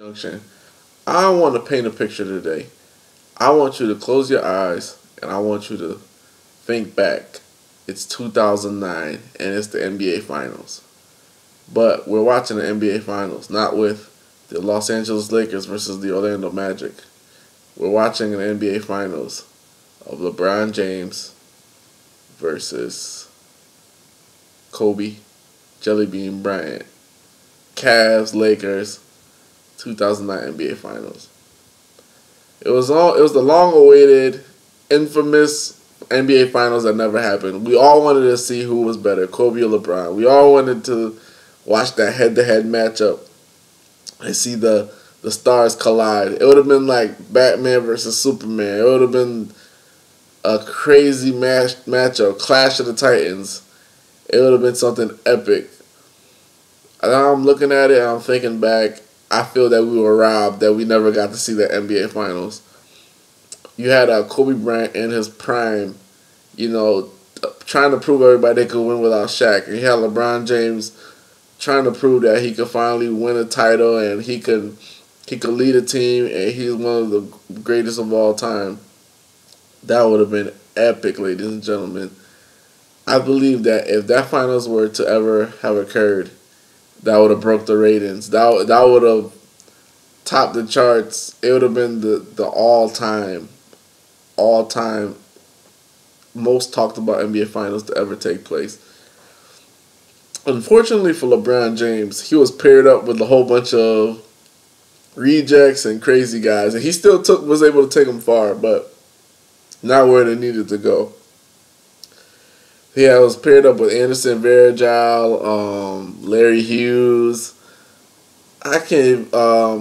Junction. I want to paint a picture today. I want you to close your eyes and I want you to think back. It's 2009 and it's the NBA Finals. But we're watching the NBA Finals, not with the Los Angeles Lakers versus the Orlando Magic. We're watching an NBA Finals of LeBron James versus Kobe Jellybean Bryant. Cavs, Lakers, 2009 NBA Finals. It was the long-awaited, infamous NBA Finals that never happened. We all wanted to see who was better, Kobe or LeBron. We all wanted to watch that head-to-head matchup and see the stars collide. It would have been like Batman versus Superman. It would have been a crazy matchup, Clash of the Titans. It would have been something epic. And I'm looking at it and I'm thinking back. I feel that we were robbed, that we never got to see the NBA Finals. You had Kobe Bryant in his prime, trying to prove everybody they could win without Shaq. And you had LeBron James trying to prove that he could finally win a title and he could lead a team and he's one of the greatest of all time. That would have been epic, ladies and gentlemen. I believe that if that finals were to ever have occurred, that would have broke the ratings. That would have topped the charts. It would have been the all-time most talked about NBA Finals to ever take place. Unfortunately for LeBron James, he was paired up with a whole bunch of rejects and crazy guys, and he still was able to take them far, but not where they needed to go. Yeah, I was paired up with Anderson Varejao, Larry Hughes. I can't, not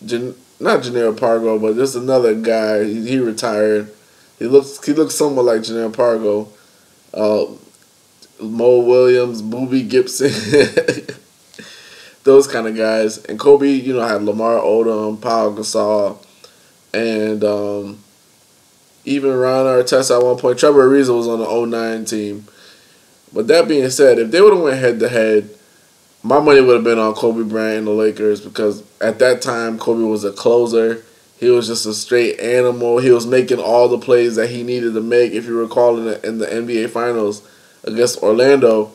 Jannero Pargo, but there's another guy. He retired. He looks somewhat like Jannero Pargo. Mo Williams, Boobie Gibson, those kind of guys. And Kobe, had Lamar Odom, Pau Gasol, and even Ron Artest at one point. Trevor Ariza was on the 2009 team. But that being said, if they would have went head-to-head, my money would have been on Kobe Bryant and the Lakers because at that time, Kobe was a closer. He was just a straight animal. He was making all the plays that he needed to make. If you recall in the NBA Finals against Orlando,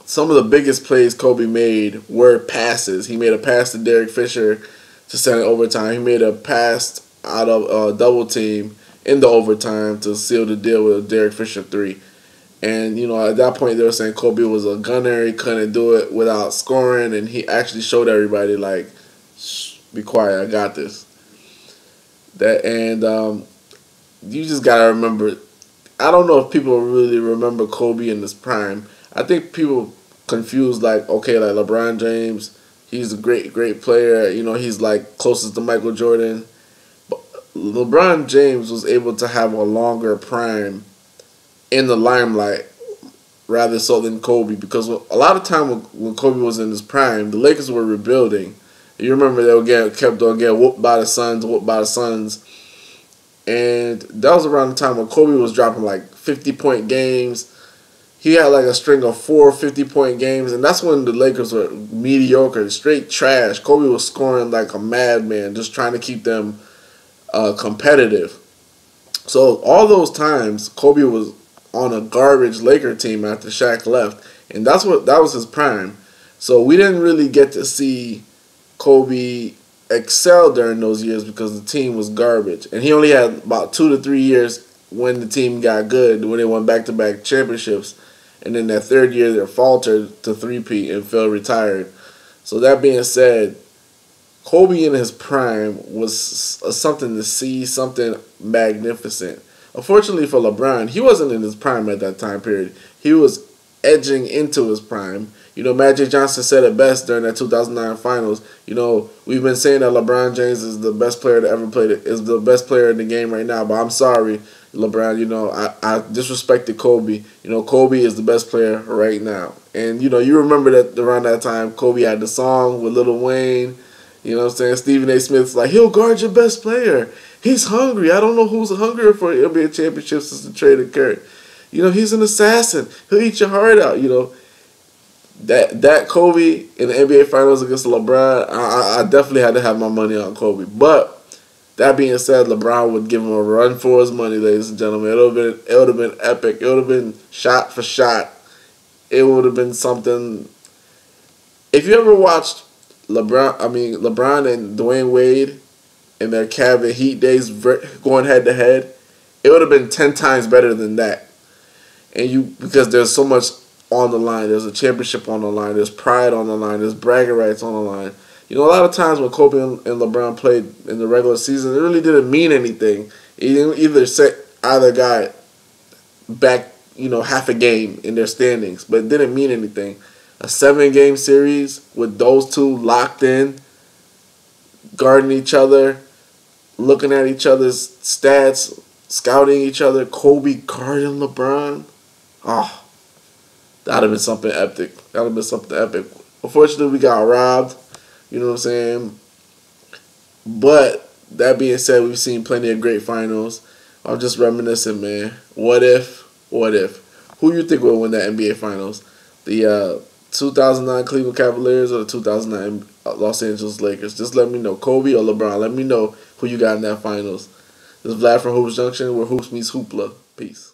some of the biggest plays Kobe made were passes. He made a pass to Derek Fisher to send it overtime. He made a pass out of double team in the overtime to seal the deal with a Derek Fisher 3. And, at that point, they were saying Kobe was a gunner. He couldn't do it without scoring. And he actually showed everybody, shh, be quiet, I got this. You just got to remember, I don't know if people really remember Kobe in his prime. I think people confuse, LeBron James, he's a great, great player. He's, closest to Michael Jordan. But LeBron James was able to have a longer prime in the limelight rather so than Kobe, because a lot of time when Kobe was in his prime, the Lakers were rebuilding. You remember they would kept on getting whooped by the Suns, and that was around the time when Kobe was dropping 50-point games. He had a string of 4 50-point games, and that's when the Lakers were mediocre, straight trash. Kobe was scoring like a madman, just trying to keep them competitive. So all those times, Kobe was on a garbage Laker team after Shaq left, and that was his prime. So we didn't really get to see Kobe excel during those years because the team was garbage, and he only had about 2 to 3 years when the team got good, when they won back-to-back championships, and then that third year they faltered to three-peat and fell retired. So that being said, Kobe in his prime was something to see, something magnificent. Unfortunately for LeBron, he wasn't in his prime at that time period. He was edging into his prime. Magic Johnson said it best during that 2009 Finals. We've been saying that LeBron James is the best player to ever play, is the best player in the game right now. But I'm sorry, LeBron. I disrespected Kobe. Kobe is the best player right now. And you remember that around that time, Kobe had the song with Lil Wayne. You know what I'm saying? Stephen A. Smith's like, he'll guard your best player. He's hungry. I don't know who's hungrier for NBA championships since the trade occurred. He's an assassin. He'll eat your heart out. That Kobe in the NBA Finals against LeBron, I definitely had to have my money on Kobe. But that being said, LeBron would give him a run for his money, ladies and gentlemen. It would have been epic. It would have been shot for shot. It would have been something. If you ever watched LeBron and Dwayne Wade in their Cavs Heat days going head to head, it would have been 10 times better than that. And because there's so much on the line. There's a championship on the line. There's pride on the line. There's bragging rights on the line. You know, a lot of times when Kobe and LeBron played in the regular season, it really didn't mean anything. It either set either guy back, half a game in their standings, but it didn't mean anything. A 7-game series with those two locked in, guarding each other, looking at each other's stats, scouting each other. Kobe guarding LeBron. Oh, that would have been something epic. That would have been something epic. Unfortunately, we got robbed. You know what I'm saying? But that being said, we've seen plenty of great finals. I'm just reminiscing, man. What if? Who you think will win that NBA Finals? The 2009 Cleveland Cavaliers or the 2009 Los Angeles Lakers? Just let me know. Kobe or LeBron? Let me know who you got in that Finals. This is Vlad from Hoops Junction, where Hoops meets Hoopla. Peace.